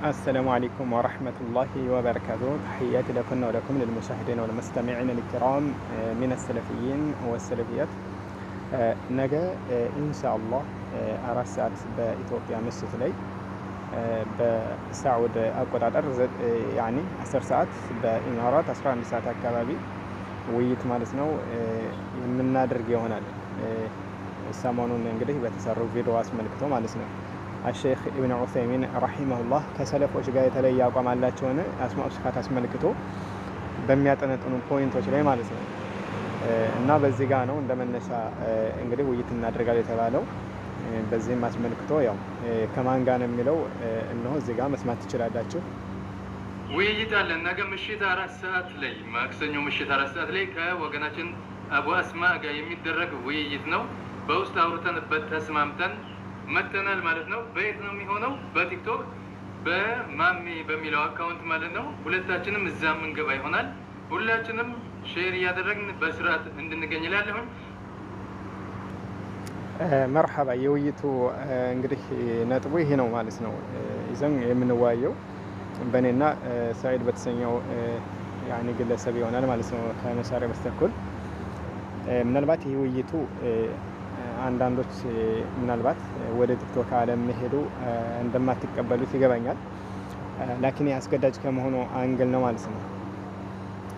السلام عليكم ورحمة الله وبركاته. تحياتي لكم ولكم للمشاهدين والمستمعين الكرام من السلفيين والسلفيات. ነገ ኢንሻአላህ 4 ሰዓት በኢትዮጵያ ምሽት ላይ በሳዑዲ አቆጣጠር ያኒ 10 ሰዓት በኢማራት 11 ሰዓት አካባቢ ውይይት ማለት ነው የምናደርግ ይሆናል። ሰሞኑን እንግዲህ በተሰሩ ቪዲዮ አስመልክቶ ማለት ነው الشيخ ابن عثيمين رحمه الله ከሰለፎች ጋር የተለየ አቋም አላቸውን አስማኡ ሲፋት አስመልክቶ በሚያጠነጥኑ ፖይንቶች ላይ ማለት ነው እና በዚህ ጋር ነው እንደመነሻ እንግዲህ ውይይት እናደርጋለን የተባለው። በዚህም አስመልክቶ ያው ከማን ጋር ነው የሚለው እነሆ እዚህ ጋር መስማት ትችላላችሁ። ውይይት አለ ነገ ምሽት 4 ሰዓት ላይ ማክሰኞ ምሽት 4 ሰዓት ላይ ከወገናችን አቡ አስማ ጋር የሚደረግ ውይይት ነው። በውስጥ አውርተንበት ተስማምተን መተናል ማለት ነው። በየት ነው የሚሆነው? በቲክቶክ በማሚ በሚለው አካውንት ማለት ነው። ሁለታችንም እዛ ምንገባ ይሆናል። ሁላችንም ሼር እያደረግን በስርዓት እንድንገኝ እላለሁኝ። መርሐባ። የውይይቱ እንግዲህ ነጥቡ ይሄ ነው ማለት ነው። ይዘን የምንወያየው በእኔና ሰዒድ በተሰኘው ያኔ ግለሰብ ይሆናል ማለት ነው ከመሳሪያ በስተኩል። ምናልባት ይህ ውይይቱ አንዳንዶች ምናልባት ወደ ቲክቶክ ዓለም መሄዱ እንደማትቀበሉት ይገባኛል። ላኪን አስገዳጅ ከመሆኑ አንግል ነው ማለት ነው።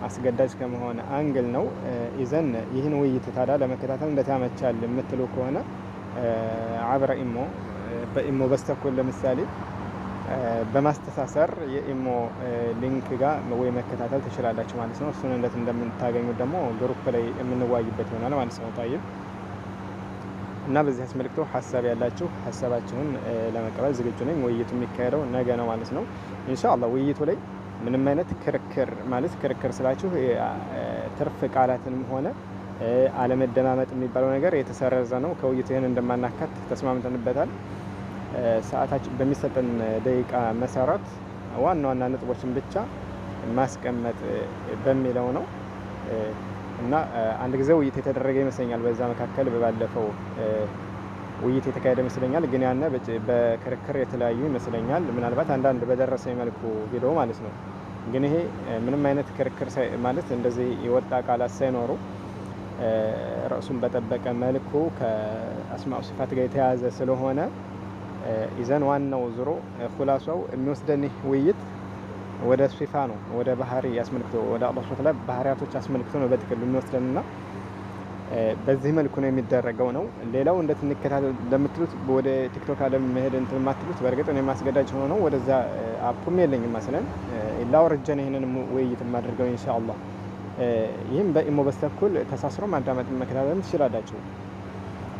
አስገዳጅ ከመሆነ አንግል ነው። ይዘን ይህን ውይይት ታዲያ ለመከታተል እንደታመቻል የምትሉ ከሆነ አብረ ኢሞ በኢሞ በስተኩል ለምሳሌ በማስተሳሰር የኢሞ ሊንክ ጋር ወይ መከታተል ትችላላችሁ ማለት ነው። እሱን እንዴት እንደምታገኙት ደግሞ ግሩፕ ላይ የምንወያይበት ይሆናል ማለት ነው። ታይብ እና በዚህ አስመልክቶ ሀሳብ ያላችሁ ሀሳባችሁን ለመቀበል ዝግጁ ነኝ። ውይይቱ የሚካሄደው ነገ ነው ማለት ነው ኢንሻአላህ። ውይይቱ ላይ ምንም አይነት ክርክር ማለት ክርክር ስላችሁ ትርፍ ቃላትንም ሆነ አለመደማመጥ የሚባለው ነገር የተሰረዘ ነው። ከውይይቱ ይሄን እንደማናካት ተስማምተንበታል። ሰዓታችን በሚሰጠን ደቂቃ መሰረት ዋና ዋና ነጥቦችን ብቻ ማስቀመጥ በሚለው ነው እና አንድ ጊዜ ውይይት የተደረገ ይመስለኛል። በዛ መካከል ባለፈው ውይይት የተካሄደ ይመስለኛል። ግን ያነ በክርክር የተለያዩ ይመስለኛል። ምናልባት አንዳንድ በደረሰ መልኩ ቪዲዮ ማለት ነው። ግን ይሄ ምንም አይነት ክርክር ማለት እንደዚህ የወጣ ቃላት ሳይኖሩ ርዕሱን በጠበቀ መልኩ ከአስማኡ ሲፋት ጋር የተያያዘ ስለሆነ ይዘን ዋናው ዙሮ ሁላሷው የሚወስደን ውይይት ወደ ሲፋ ነው፣ ወደ ባህሪ አስመልክቶ ወደ አላህ ሱብሓነሁ ወተዓላ ባህሪያቶች አስመልክቶ ነው በጥቅሉ የሚወስደንና በዚህ መልኩ ነው የሚደረገው ነው። ሌላው እንዴት እንከታተል እንደምትሉት ወደ ቲክቶክ ዓለም መሄድ እንትን ማትሉት በእርግጥ እኔ ማስገዳጅ ሆኖ ነው ወደዛ አፑም የለኝም መስለን ላወርጀን ይሄንን ውይይት ማድረገው ኢንሻአላህ። ይህም በኢሞ በስተኩል ተሳስሮ ማዳመጥ መከታተል ትችላላችሁ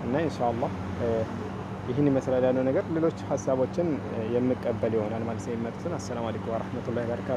እና ኢንሻአላህ ይህን ይመስላል ያለው ነገር። ሌሎች ሀሳቦችን የምቀበል ይሆናል ማለት ነው። አሰላሙ አለይኩም ወራህመቱላሂ ወበረካቱ።